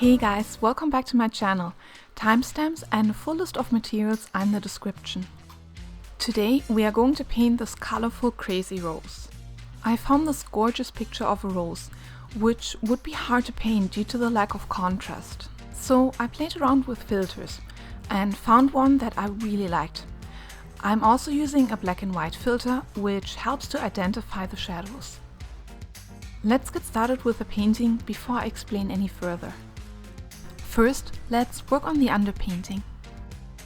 Hey guys, welcome back to my channel. Timestamps and a full list of materials are in the description. Today we are going to paint this colorful crazy rose. I found this gorgeous picture of a rose, which would be hard to paint due to the lack of contrast. So I played around with filters and found one that I really liked. I'm also using a black and white filter, which helps to identify the shadows. Let's get started with the painting before I explain any further. First, let's work on the underpainting.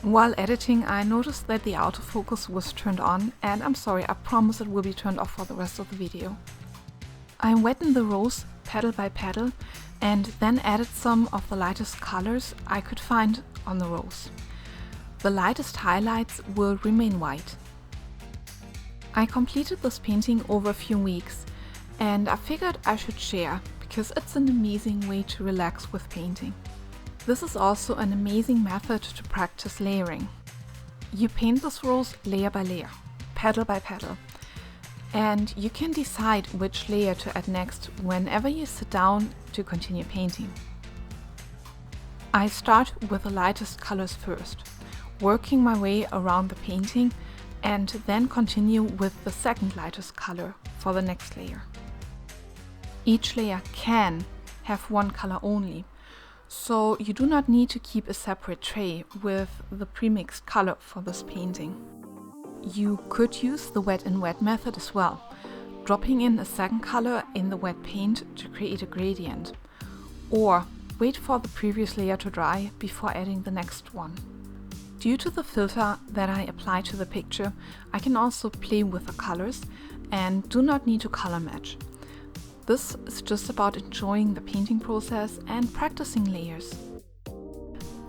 While editing, I noticed that the autofocus was turned on, and I'm sorry, I promise it will be turned off for the rest of the video. I wetted the rose petal by petal and then added some of the lightest colors I could find on the rose. The lightest highlights will remain white. I completed this painting over a few weeks, and I figured I should share because it's an amazing way to relax with painting. This is also an amazing method to practice layering. You paint this rose layer by layer, petal by petal, and you can decide which layer to add next whenever you sit down to continue painting. I start with the lightest colors first, working my way around the painting, and then continue with the second lightest color for the next layer. Each layer can have one color only, so you do not need to keep a separate tray with the premixed color for this painting. You could use the wet and wet method as well, dropping in a second color in the wet paint to create a gradient, or wait for the previous layer to dry before adding the next one. Due to the filter that I apply to the picture, I can also play with the colors and do not need to color match. This is just about enjoying the painting process and practicing layers.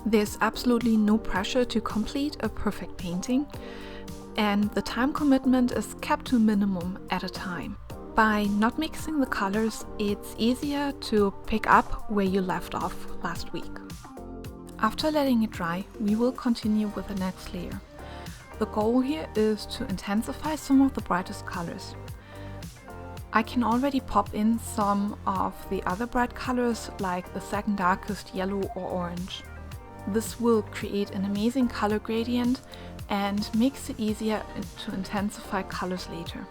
There's absolutely no pressure to complete a perfect painting, and the time commitment is kept to a minimum at a time. By not mixing the colors, it's easier to pick up where you left off last week. After letting it dry, we will continue with the next layer. The goal here is to intensify some of the brightest colors. I can already pop in some of the other bright colors, like the second darkest yellow or orange. This will create an amazing color gradient and makes it easier to intensify colors later.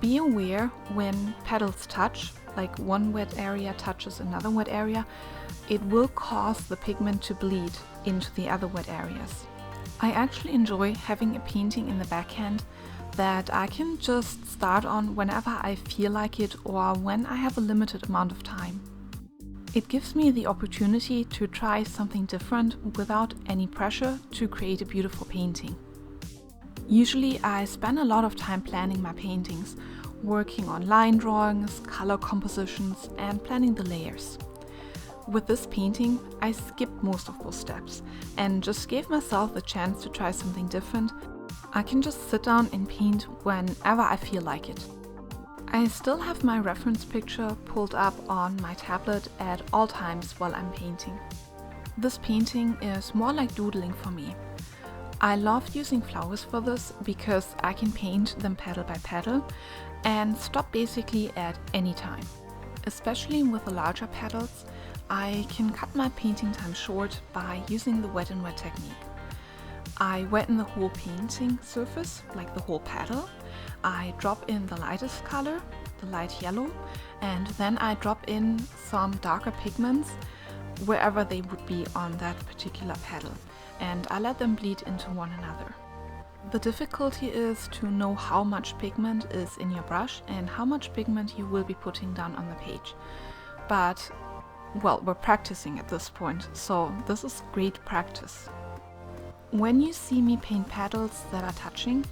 Be aware when petals touch, like one wet area touches another wet area, it will cause the pigment to bleed into the other wet areas. I actually enjoy having a painting in the backhand that I can just start on whenever I feel like it or when I have a limited amount of time. It gives me the opportunity to try something different without any pressure to create a beautiful painting. Usually I spend a lot of time planning my paintings, working on line drawings, color compositions, and planning the layers. With this painting, I skipped most of those steps and just gave myself the chance to try something different. I can just sit down and paint whenever I feel like it. I still have my reference picture pulled up on my tablet at all times while I'm painting. This painting is more like doodling for me. I love using flowers for this because I can paint them petal by petal and stop basically at any time. Especially with the larger petals, I can cut my painting time short by using the wet and wet technique. I wetten the whole painting surface, like the whole petal. I drop in the lightest color, the light yellow, and then I drop in some darker pigments wherever they would be on that particular petal, and I let them bleed into one another. The difficulty is to know how much pigment is in your brush and how much pigment you will be putting down on the page. But, well, we're practicing at this point, so this is great practice. When you see me paint petals that are touching,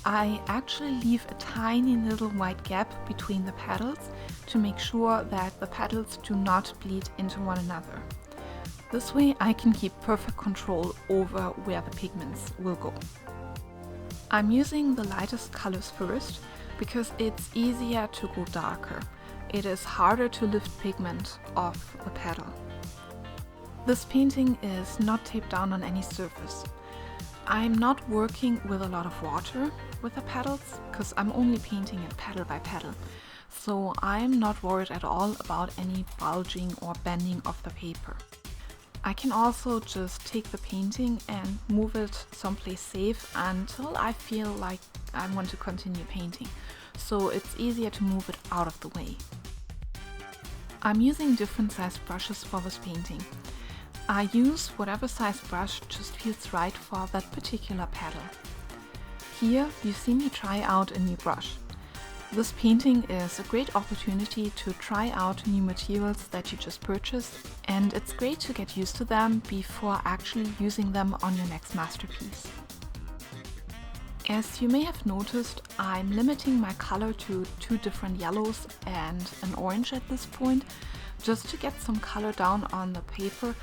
I actually leave a tiny little white gap between the petals to make sure that the petals do not bleed into one another. This way I can keep perfect control over where the pigments will go. I'm using the lightest colors first because it's easier to go darker. It is harder to lift pigment off the petal. This painting is not taped down on any surface. I'm not working with a lot of water with the petals because I'm only painting it petal by petal. so I'm not worried at all about any bulging or bending of the paper. I can also just take the painting and move it someplace safe until I feel like I want to continue painting, so it's easier to move it out of the way. I'm using different size brushes for this painting. I use whatever size brush just feels right for that particular petal. Here you see me try out a new brush. This painting is a great opportunity to try out new materials that you just purchased, and it's great to get used to them before actually using them on your next masterpiece. As you may have noticed, I'm limiting my color to 2 different yellows and an orange at this point, just to get some color down on the paper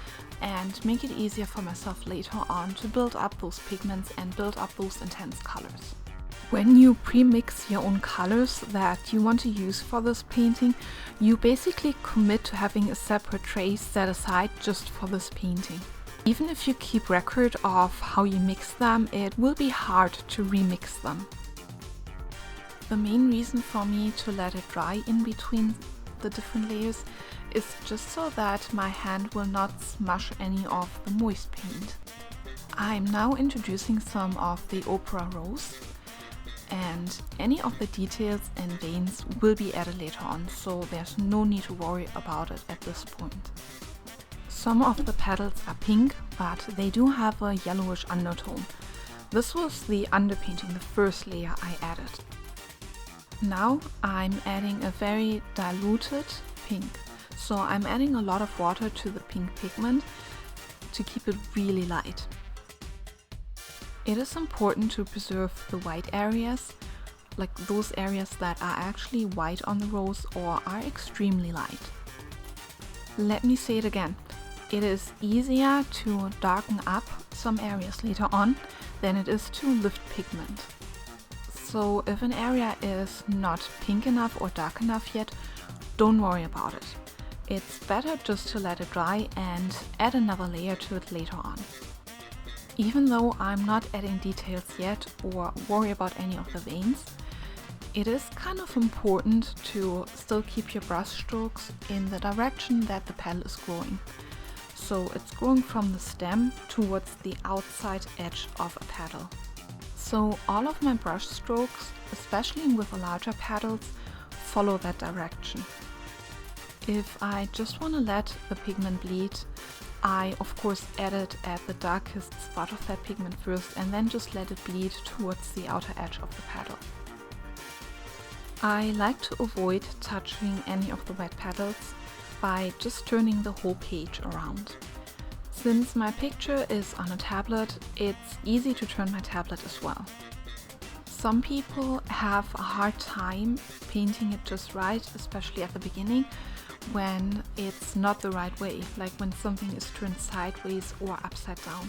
and make it easier for myself later on to build up those pigments and build up those intense colors. When you pre-mix your own colors that you want to use for this painting, you basically commit to having a separate tray set aside just for this painting. Even if you keep record of how you mix them, it will be hard to remix them. The main reason for me to let it dry in between the different layers is just so that my hand will not smush any of the moist paint. I'm now introducing some of the Opera Rose, and any of the details and veins will be added later on, so there's no need to worry about it at this point. Some of the petals are pink, but they do have a yellowish undertone. This was the underpainting, the first layer I added. Now I'm adding a very diluted pink, so I'm adding a lot of water to the pink pigment to keep it really light. It is important to preserve the white areas, like those areas that are actually white on the rose or are extremely light. Let me say it again. It is easier to darken up some areas later on than it is to lift pigment. So if an area is not pink enough or dark enough yet, don't worry about it. It's better just to let it dry and add another layer to it later on. Even though I'm not adding details yet or worry about any of the veins, it is kind of important to still keep your brush strokes in the direction that the petal is growing. So it's growing from the stem towards the outside edge of a petal. So all of my brush strokes, especially with the larger petals, follow that direction. If I just want to let the pigment bleed, I of course add it at the darkest spot of that pigment first and then just let it bleed towards the outer edge of the petal. I like to avoid touching any of the wet petals by just turning the whole page around. Since my picture is on a tablet, it's easy to turn my tablet as well. Some people have a hard time painting it just right, especially at the beginning, when it's not the right way, like when something is turned sideways or upside down.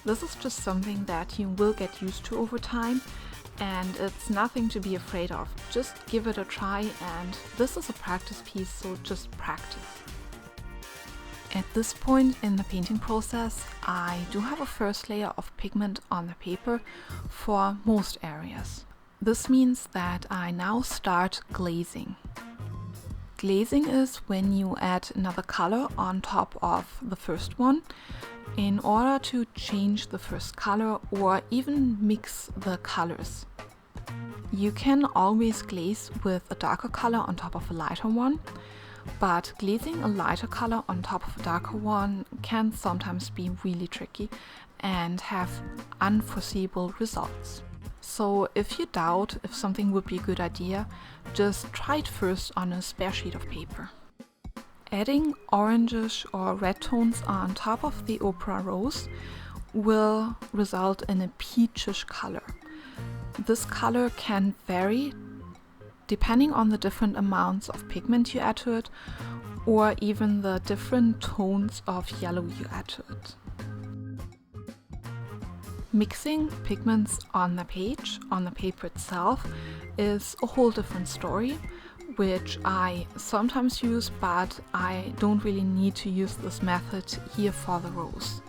This is just something that you will get used to over time, and it's nothing to be afraid of. Just give it a try, and this is a practice piece, so just practice. At this point in the painting process, I do have a first layer of pigment on the paper for most areas. This means that I now start glazing. Glazing is when you add another color on top of the first one in order to change the first color or even mix the colors. You can always glaze with a darker color on top of a lighter one, but glazing a lighter color on top of a darker one can sometimes be really tricky and have unforeseeable results. So if you doubt if something would be a good idea, just try it first on a spare sheet of paper. Adding orangish or red tones on top of the Opera Rose will result in a peachish color. This color can vary depending on the different amounts of pigment you add to it, or even the different tones of yellow you add to it. Mixing pigments on the page, on the paper itself, is a whole different story, which I sometimes use, but I don't really need to use this method here for the rose.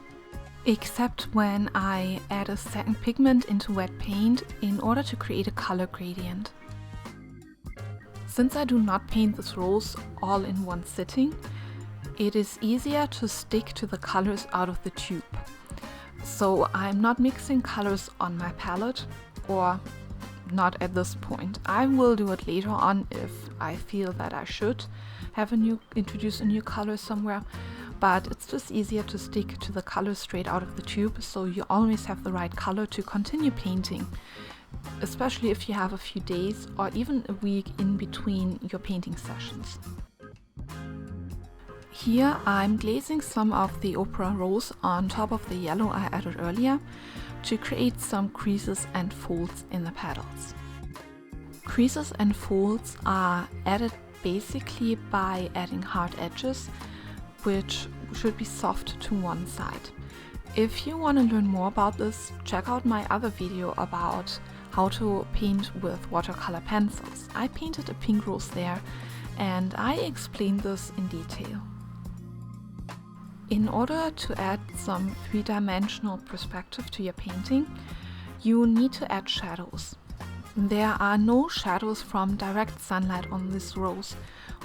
Except when I add a second pigment into wet paint in order to create a color gradient. Since I do not paint this rose all in one sitting, it is easier to stick to the colors out of the tube. So I'm not mixing colors on my palette, or not at this point. I will do it later on if I feel that I should have introduce a new color somewhere, but it's just easier to stick to the colors straight out of the tube, so you always have the right color to continue painting, especially if you have a few days or even a week in between your painting sessions. Here I'm glazing some of the Opera Rose on top of the yellow I added earlier to create some creases and folds in the petals. Creases and folds are added basically by adding hard edges, which should be soft to one side. If you want to learn more about this, check out my other video about how to paint with watercolor pencils. I painted a pink rose there and I explained this in detail. In order to add some three-dimensional perspective to your painting, you need to add shadows. There are no shadows from direct sunlight on this rose,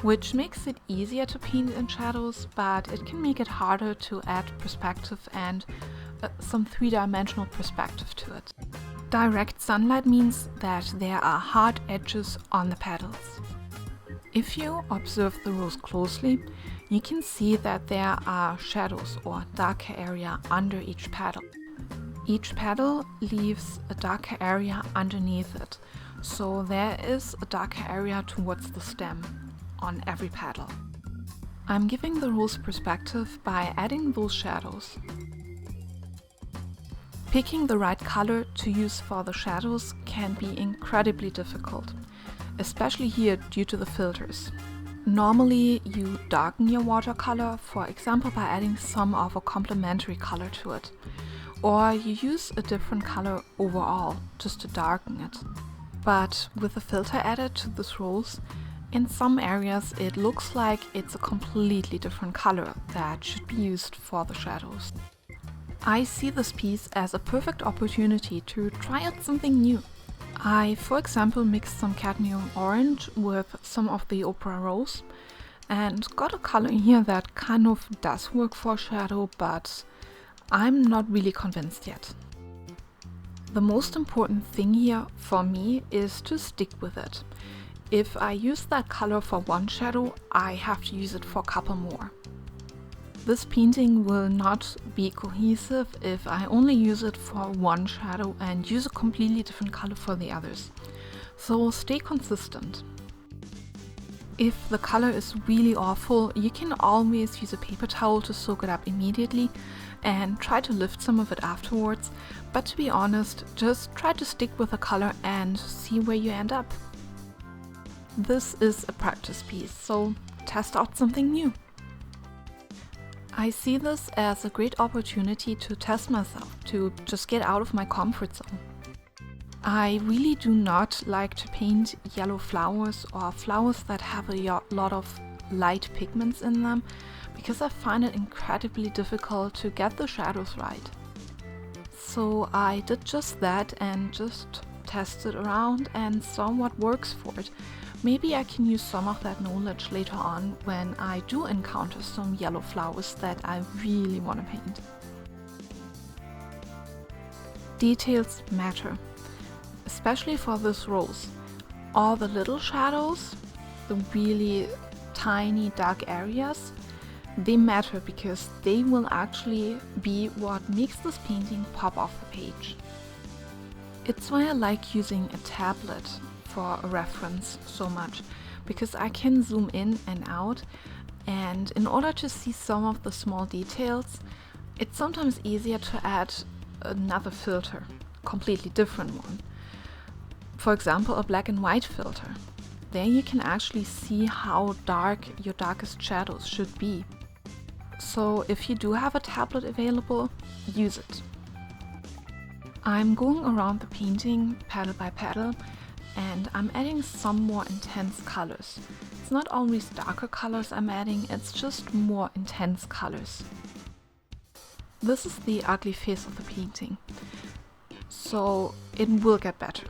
which makes it easier to paint in shadows, but it can make it harder to add perspective and some three-dimensional perspective to it. Direct sunlight means that there are hard edges on the petals. If you observe the rose closely, you can see that there are shadows or darker area under each petal. Each petal leaves a darker area underneath it, so there is a darker area towards the stem on every petal. I'm giving the rose perspective by adding those shadows. Picking the right color to use for the shadows can be incredibly difficult, especially here due to the filters. Normally you darken your watercolor, for example by adding some of a complementary color to it, or you use a different color overall just to darken it. But with the filter added to this rose, in some areas it looks like it's a completely different color that should be used for the shadows. I see this piece as a perfect opportunity to try out something new. I, for example, mixed some cadmium orange with some of the Opera Rose and got a color here that kind of does work for shadow, but I'm not really convinced yet. The most important thing here for me is to stick with it. If I use that color for one shadow, I have to use it for a couple more. This painting will not be cohesive if I only use it for one shadow and use a completely different color for the others. So stay consistent. If the color is really awful, you can always use a paper towel to soak it up immediately and try to lift some of it afterwards, but to be honest, just try to stick with the color and see where you end up. This is a practice piece, so test out something new. I see this as a great opportunity to test myself, to just get out of my comfort zone. I really do not like to paint yellow flowers or flowers that have a lot of light pigments in them, because I find it incredibly difficult to get the shadows right. So I did just that and just tested around and saw what works for it. Maybe I can use some of that knowledge later on when I do encounter some yellow flowers that I really want to paint. Details matter, especially for this rose. All the little shadows, the really tiny dark areas, they matter because they will actually be what makes this painting pop off the page. It's why I like using a tablet for a reference so much, because I can zoom in and out, and in order to see some of the small details, it's sometimes easier to add another filter, completely different one. For example, a black and white filter. There you can actually see how dark your darkest shadows should be. So if you do have a tablet available, use it. I'm going around the painting petal by petal, and I'm adding some more intense colors. It's not always darker colors I'm adding, it's just more intense colors. This is the ugly face of the painting, so it will get better.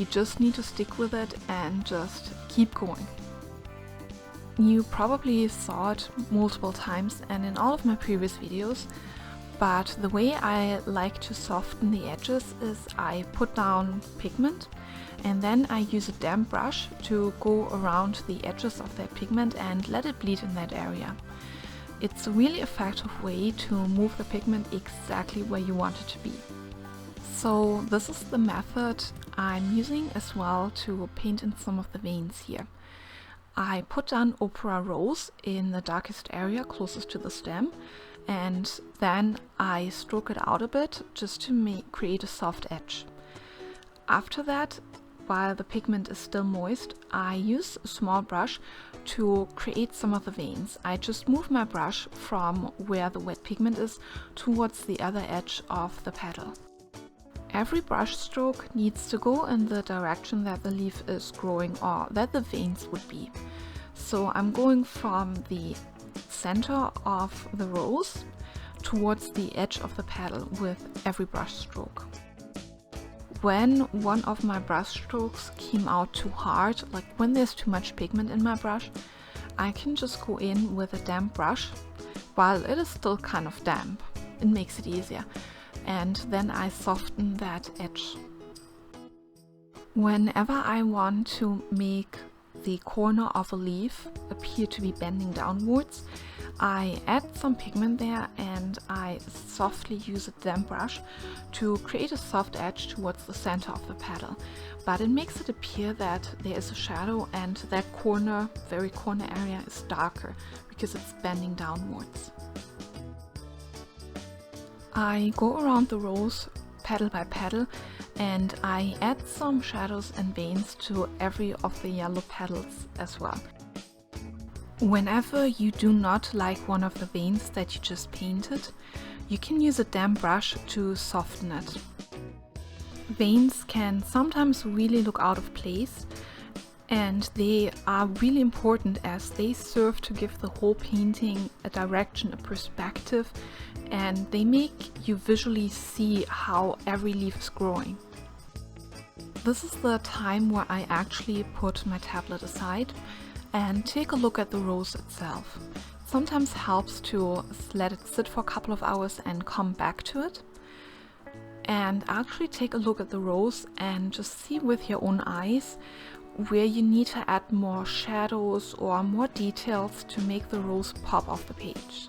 You just need to stick with it and just keep going. You probably saw it multiple times and in all of my previous videos, but the way I like to soften the edges is I put down pigment and then I use a damp brush to go around the edges of that pigment and let it bleed in that area. It's a really effective way to move the pigment exactly where you want it to be. So this is the method I'm using as well to paint in some of the veins here. I put down Opera Rose in the darkest area closest to the stem, and then I stroke it out a bit just to create a soft edge. After that, while the pigment is still moist, I use a small brush to create some of the veins. I just move my brush from where the wet pigment is towards the other edge of the petal. Every brush stroke needs to go in the direction that the leaf is growing or that the veins would be. So I'm going from the center of the rose towards the edge of the petal with every brush stroke. When one of my brush strokes came out too hard, like when there's too much pigment in my brush, I can just go in with a damp brush while it is still kind of damp. It makes it easier. And then I soften that edge. Whenever I want to make the corner of a leaf appear to be bending downwards, I add some pigment there and I softly use a damp brush to create a soft edge towards the center of the petal. But it makes it appear that there is a shadow and that very corner area is darker because it's bending downwards. I go around the rose petal by petal and I add some shadows and veins to every of the yellow petals as well. Whenever you do not like one of the veins that you just painted, you can use a damp brush to soften it. Veins can sometimes really look out of place, and they are really important as they serve to give the whole painting a direction, a perspective, and they make you visually see how every leaf is growing. This is the time where I actually put my tablet aside and take a look at the rose itself. It sometimes helps to let it sit for a couple of hours and come back to it. And actually take a look at the rose and just see with your own eyes where you need to add more shadows or more details to make the rose pop off the page.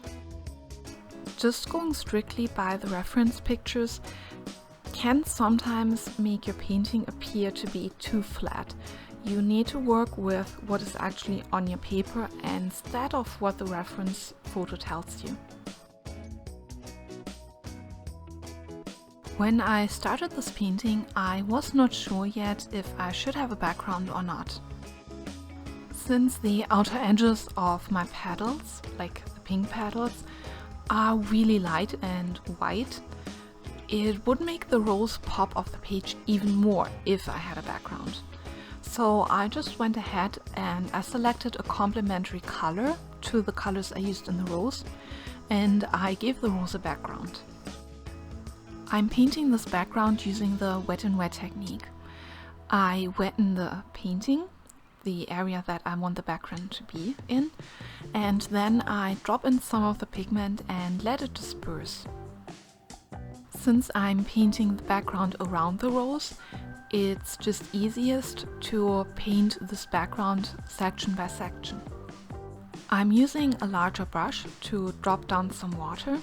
Just going strictly by the reference pictures can sometimes make your painting appear to be too flat. You need to work with what is actually on your paper instead of what the reference photo tells you. When I started this painting, I was not sure yet if I should have a background or not. Since the outer edges of my petals, like the pink petals, are really light and white, it would make the rose pop off the page even more if I had a background. So I just went ahead and I selected a complementary color to the colors I used in the rose, and I gave the rose a background. I'm painting this background using the wet and wet technique. I wetten the painting, the area that I want the background to be in, and then I drop in some of the pigment and let it disperse. Since I'm painting the background around the rose, it's just easiest to paint this background section by section. I'm using a larger brush to drop down some water,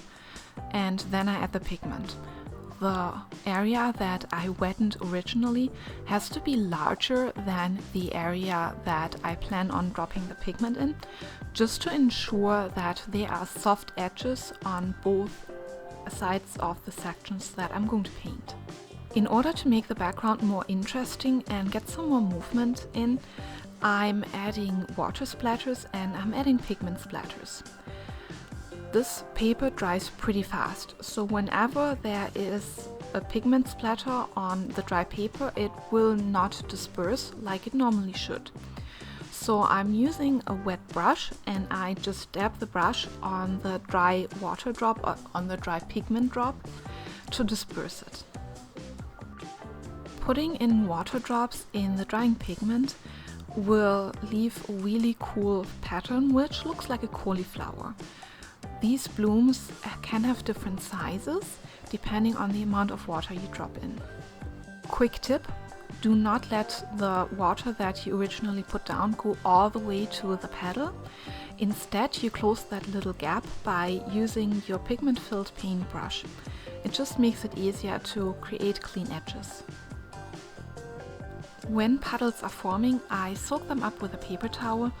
and then I add the pigment. The area that I wetted originally has to be larger than the area that I plan on dropping the pigment in, just to ensure that there are soft edges on both sides of the sections that I'm going to paint. In order to make the background more interesting and get some more movement in, I'm adding water splatters and I'm adding pigment splatters. This paper dries pretty fast, so whenever there is a pigment splatter on the dry paper, it will not disperse like it normally should. So I'm using a wet brush and I just dab the brush on the dry water drop or on the dry pigment drop to disperse it. Putting in water drops in the drying pigment will leave a really cool pattern which looks like a cauliflower. These blooms can have different sizes depending on the amount of water you drop in. Quick tip: do not let the water that you originally put down go all the way to the petal. Instead, you close that little gap by using your pigment-filled paintbrush. It just makes it easier to create clean edges. When petals are forming, I soak them up with a paper towel,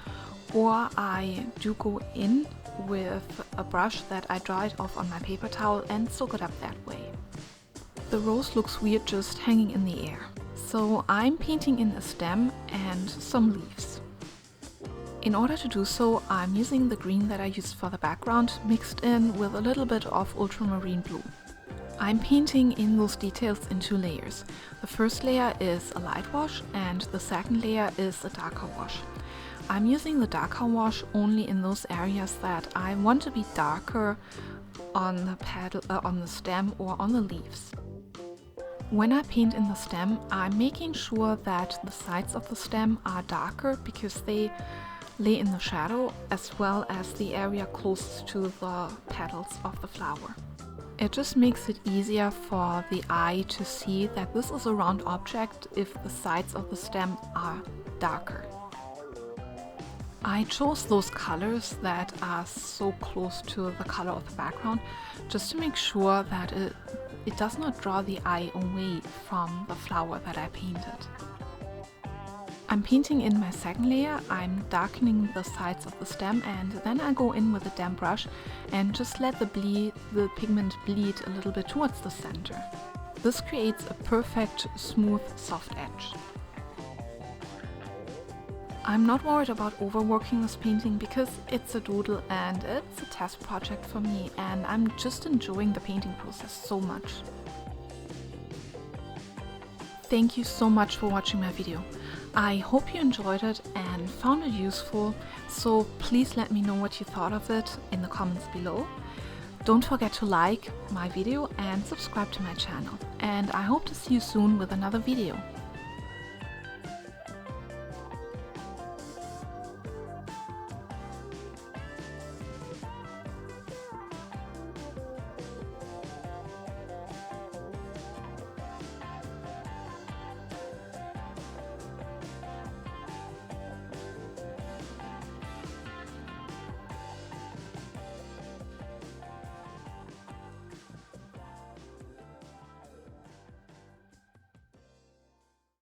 or I do go in with a brush that I dried off on my paper towel and soak it up that way. The rose looks weird just hanging in the air, so I'm painting in a stem and some leaves. In order to do so, I'm using the green that I used for the background mixed in with a little bit of ultramarine blue. I'm painting in those details in 2 layers. The first layer is a light wash and the second layer is a darker wash. I'm using the darker wash only in those areas that I want to be darker on the petal, on the stem or on the leaves. When I paint in the stem, I'm making sure that the sides of the stem are darker because they lay in the shadow, as well as the area closest to the petals of the flower. It just makes it easier for the eye to see that this is a round object if the sides of the stem are darker. I chose those colors that are so close to the color of the background just to make sure that it does not draw the eye away from the flower that I painted. I'm painting in my second layer. I'm darkening the sides of the stem, and then I go in with a damp brush and just let the pigment bleed a little bit towards the center. This creates a perfect, smooth, soft edge. I'm not worried about overworking this painting because it's a doodle and it's a test project for me, and I'm just enjoying the painting process so much. Thank you so much for watching my video. I hope you enjoyed it and found it useful, so please let me know what you thought of it in the comments below. Don't forget to like my video and subscribe to my channel, and I hope to see you soon with another video.